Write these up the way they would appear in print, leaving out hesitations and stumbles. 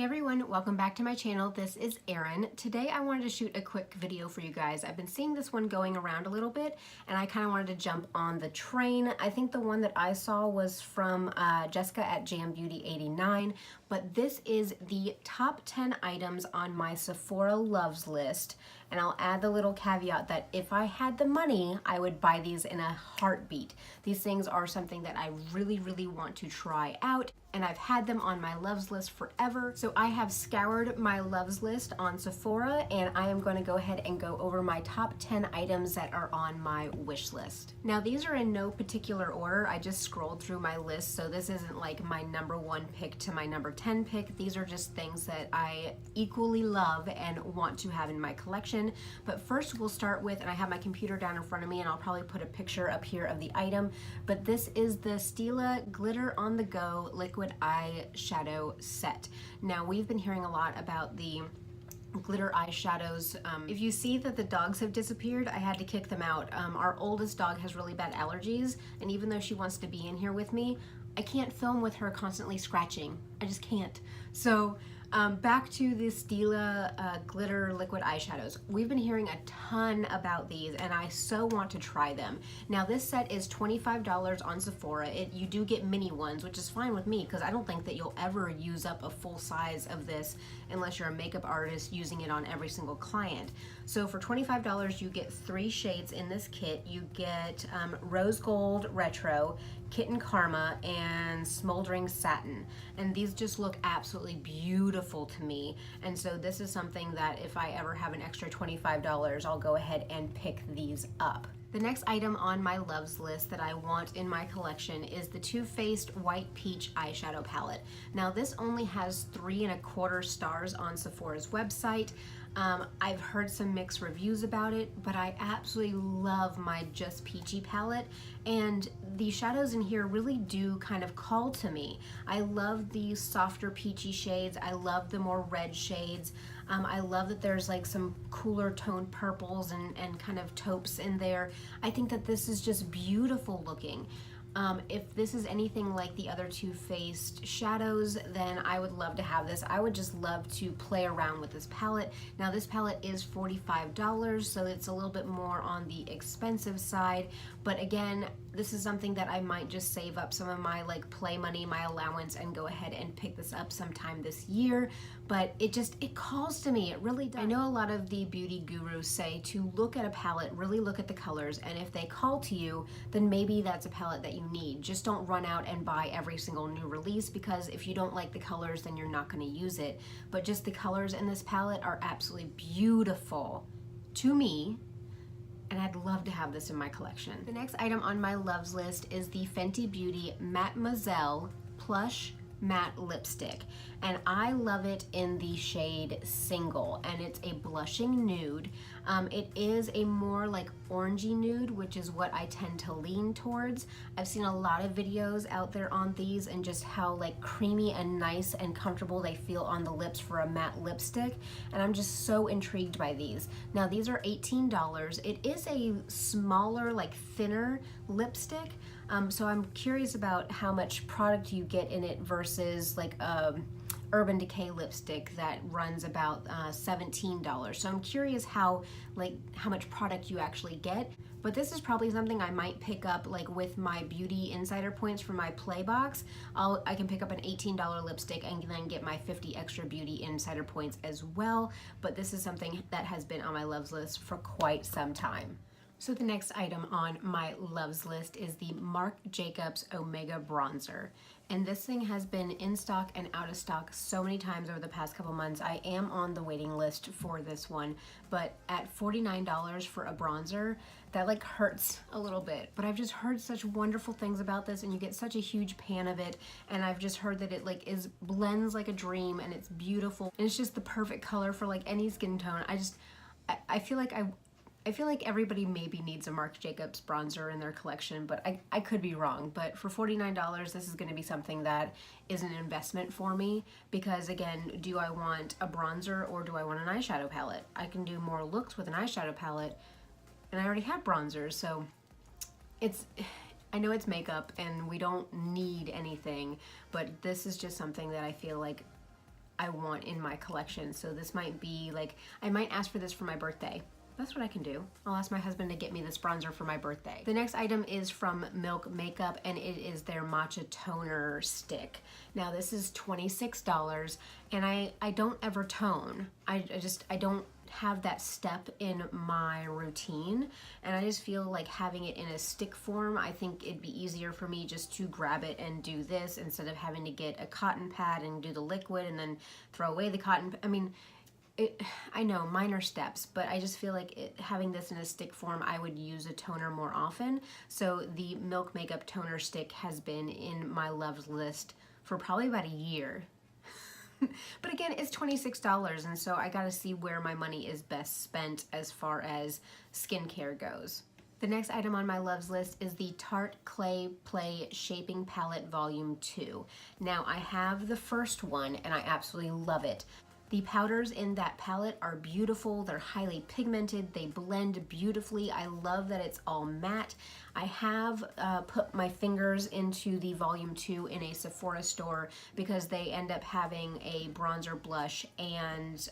everyone, welcome back to my channel. This is Erin. Today I wanted to shoot a quick video for you guys. I've been seeing this one going around a little bit and I kind of wanted to jump on the train. I think the one that I saw was from Jessica at Jam Beauty 89, but this is the top 10 items on my Sephora loves list. And I'll add the little caveat that if I had the money, I would buy these in a heartbeat. These things are something that I really want to try out, and I've had them on my loves list forever. So I have scoured my loves list on Sephora, and I am going to go ahead and go over my top 10 items that are on my wish list. Now these are in no particular order. I just scrolled through my list, so this isn't like my number 1 pick to my number 10 pick. These are just things that I equally love and want to have in my collection. But first we'll start with, and I have my computer down in front of me and I'll probably put a picture up here of the item, but this is the Stila Glitter on the Go Liquid Eyeshadow Set. Now we've been hearing a lot about the glitter eyeshadows. If you see that the dogs have disappeared, I had to kick them out. Our oldest dog has really bad allergies, and even though she wants to be in here with me, I can't film with her constantly scratching. I just can't. So back to the Stila glitter liquid eyeshadows. We've been hearing a ton about these and I so want to try them. Now this set is $25 on Sephora. You do get mini ones, which is fine with me because I don't think that you'll ever use up a full size of this unless you're a makeup artist using it on every single client. So for $25 you get 3 shades in this kit. You get Rose Gold Retro, Kitten Karma, and Smoldering Satin. And these just look absolutely beautiful to me. And so this is something that if I ever have an extra $25, I'll go ahead and pick these up. The next item on my loves list that I want in my collection is the Too Faced White Peach Eyeshadow Palette. Now this only has 3.25 stars on Sephora's website. I've heard some mixed reviews about it, but I absolutely love my Just Peachy palette, and the shadows in here really do kind of call to me. I love these softer peachy shades. I love the more red shades. I love that there's like some cooler toned purples and kind of taupes in there. I think that this is just beautiful looking. If this is anything like the other Too Faced shadows, then I would love to have this. I would just love to play around with this palette. Now this palette is $45, so it's a little bit more on the expensive side, but again, this is something that I might just save up some of my like play money, my allowance, and go ahead and pick this up sometime this year. But it calls to me, it really does. I know a lot of the beauty gurus say to look at a palette, really look at the colors, and if they call to you, then maybe that's a palette that you need. Just don't run out and buy every single new release, because if you don't like the colors, then you're not going to use it. But just the colors in this palette are absolutely beautiful to me, and I'd love to have this in my collection. The next item on my loves list is the Fenty Beauty Mademoiselle Plush Matte Lipstick, and I love it in the shade Single, and it's a blushing nude. It is a more like orangey nude, which is what I tend to lean towards. I've seen a lot of videos out there on these and just how like creamy and nice and comfortable they feel on the lips for a matte lipstick, and I'm just so intrigued by these. Now these are $18. It is a smaller, like thinner lipstick, so I'm curious about how much product you get in it versus like Urban Decay lipstick that runs about $17. So I'm curious how much product you actually get. But this is probably something I might pick up like with my beauty insider points for my play box. I can pick up an $18 lipstick and then get my 50 extra beauty insider points as well. But this is something that has been on my loves list for quite some time. So the next item on my loves list is the Marc Jacobs Omega Bronzer. And this thing has been in stock and out of stock so many times over the past couple months. I am on the waiting list for this one, but at $49 for a bronzer, that like hurts a little bit. But I've just heard such wonderful things about this, and you get such a huge pan of it, and I've just heard that it like blends like a dream, and it's beautiful, and it's just the perfect color for like any skin tone. I feel like everybody maybe needs a Marc Jacobs bronzer in their collection, but I could be wrong. But for $49, this is going to be something that is an investment for me, because again, do I want a bronzer or do I want an eyeshadow palette? I can do more looks with an eyeshadow palette, and I already have bronzers, so I know it's makeup and we don't need anything, but this is just something that I feel like I want in my collection. So this might be like, I might ask for this for my birthday. That's what I can do. I'll ask my husband to get me this bronzer for my birthday. The next item is from Milk Makeup, and it is their matcha toner stick. Now this is $26, and I don't ever tone. I don't have that step in my routine, and I just feel like having it in a stick form, I think it'd be easier for me just to grab it and do this instead of having to get a cotton pad and do the liquid and then throw away the cotton. I mean, I know, minor steps, but I just feel like having this in a stick form, I would use a toner more often. So the Milk Makeup toner stick has been in my loves list for probably about a year. But again, it's $26, and so I gotta see where my money is best spent as far as skincare goes. The next item on my loves list is the Tarte Clay Play Shaping Palette Volume 2. Now, I have the first one, and I absolutely love it. The powders in that palette are beautiful. They're highly pigmented. They blend beautifully. I love that it's all matte. I have put my fingers into the volume 2 in a Sephora store because they end up having a bronzer, blush, and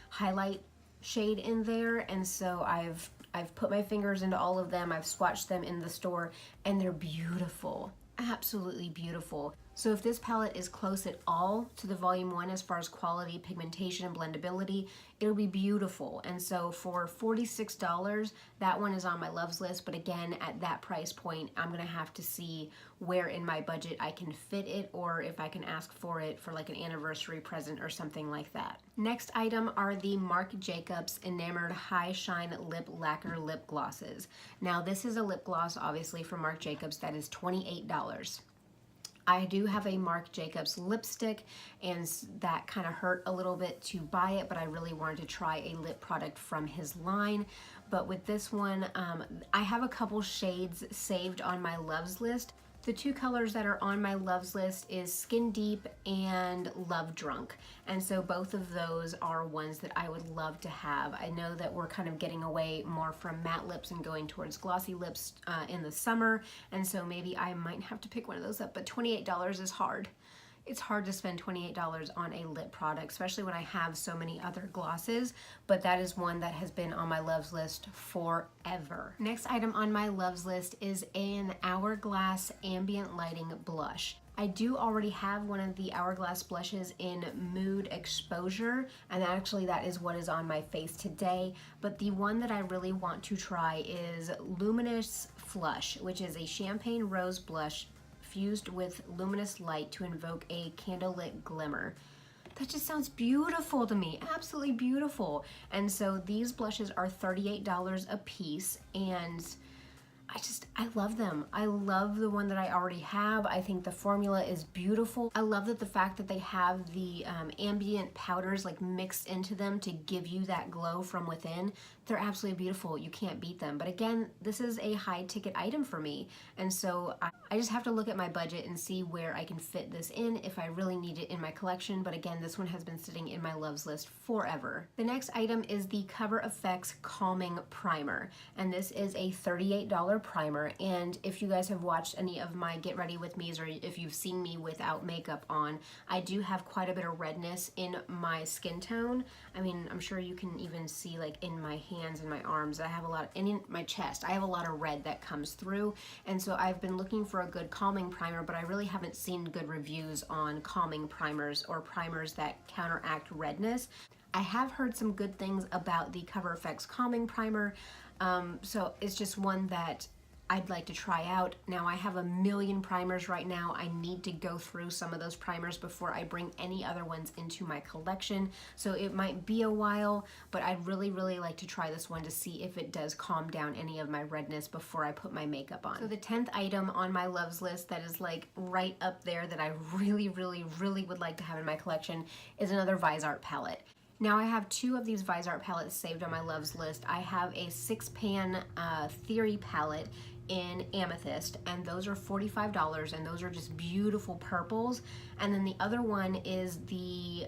highlight shade in there. And so I've put my fingers into all of them. I've swatched them in the store, and they're beautiful. Absolutely beautiful. So if this palette is close at all to the volume 1 as far as quality, pigmentation, and blendability, it'll be beautiful. And so for $46, that one is on my loves list. But again, at that price point, I'm gonna have to see where in my budget I can fit it, or if I can ask for it for like an anniversary present or something like that. Next item are the Marc Jacobs Enamored High Shine Lip Lacquer Lip Glosses. Now this is a lip gloss, obviously, from Marc Jacobs that is $28. I do have a Marc Jacobs lipstick, and that kind of hurt a little bit to buy it, but I really wanted to try a lip product from his line. But with this one, I have a couple shades saved on my loves list. The two colors that are on my loves list is Skin Deep and Love Drunk. And so both of those are ones that I would love to have. I know that we're kind of getting away more from matte lips and going towards glossy lips in the summer. And so maybe I might have to pick one of those up, but $28 is hard. It's hard to spend $28 on a lip product, especially when I have so many other glosses, but that is one that has been on my loves list forever. Next item on my loves list is an Hourglass Ambient Lighting Blush. I do already have one of the Hourglass blushes in Mood Exposure, and actually that is what is on my face today, but the one that I really want to try is Luminous Flush, which is a champagne rose blush fused with luminous light to invoke a candlelit glimmer. That just sounds beautiful to me, absolutely beautiful. And so these blushes are $38 a piece, and I love them. I love the one that I already have. I think the formula is beautiful. I love that the fact that they have the ambient powders like mixed into them to give you that glow from within. They're absolutely beautiful. You can't beat them. But again, this is a high ticket item for me. And so I just have to look at my budget and see where I can fit this in if I really need it in my collection. But again, this one has been sitting in my loves list forever. The next item is the Cover FX Calming Primer. And this is a $38 primer. And if you guys have watched any of my Get Ready With Me's, or if you've seen me without makeup on, I do have quite a bit of redness in my skin tone. I mean, I'm sure you can even see like in my hands and my arms, I have a lot, and in my chest, I have a lot of red that comes through. And so I've been looking for a good calming primer, but I really haven't seen good reviews on calming primers or primers that counteract redness. I have heard some good things about the Cover FX Calming Primer, so it's just one that I'd like to try out. Now I have a million primers right now. I need to go through some of those primers before I bring any other ones into my collection. So it might be a while, but I'd really, really like to try this one to see if it does calm down any of my redness before I put my makeup on. So the 10th item on my loves list that is like right up there that I really, really, really would like to have in my collection is another Viseart palette. Now I have two of these Viseart palettes saved on my loves list. I have a 6-pan Theory palette in Amethyst, and those are $45, and those are just beautiful purples. And then the other one is the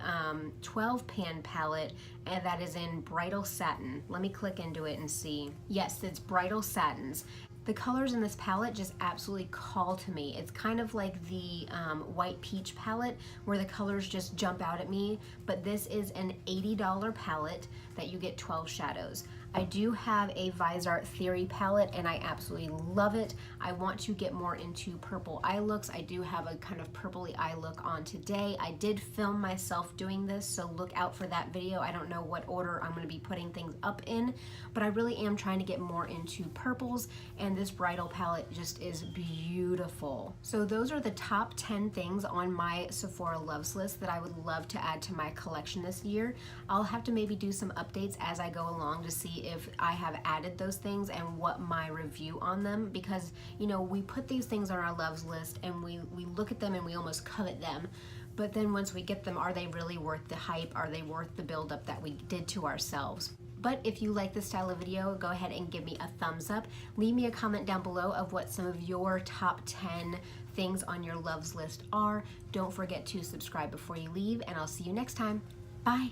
12-pan palette, and that is in Bridal Satin. Let me click into it and see. Yes, it's Bridal Satins. The colors in this palette just absolutely call to me. It's kind of like the White Peach palette where the colors just jump out at me, but this is an $80 palette that you get 12 shadows. I do have a Viseart Theory palette and I absolutely love it. I want to get more into purple eye looks. I do have a kind of purpley eye look on today. I did film myself doing this, so look out for that video. I don't know what order I'm going to be putting things up in, but I really am trying to get more into purples, and this bridal palette just is beautiful. So those are the top 10 things on my Sephora loves list that I would love to add to my collection this year. I'll have to maybe do some updates as I go along to see if I have added those things and what my review on them, because you know, we put these things on our loves list and we look at them and we almost covet them, but then once we get them, are they really worth the hype? Are they worth the buildup that we did to ourselves? But if you like this style of video, go ahead and give me a thumbs up. Leave me a comment down below of what some of your top 10 things on your loves list are. Don't forget to subscribe before you leave, and I'll see you next time. Bye.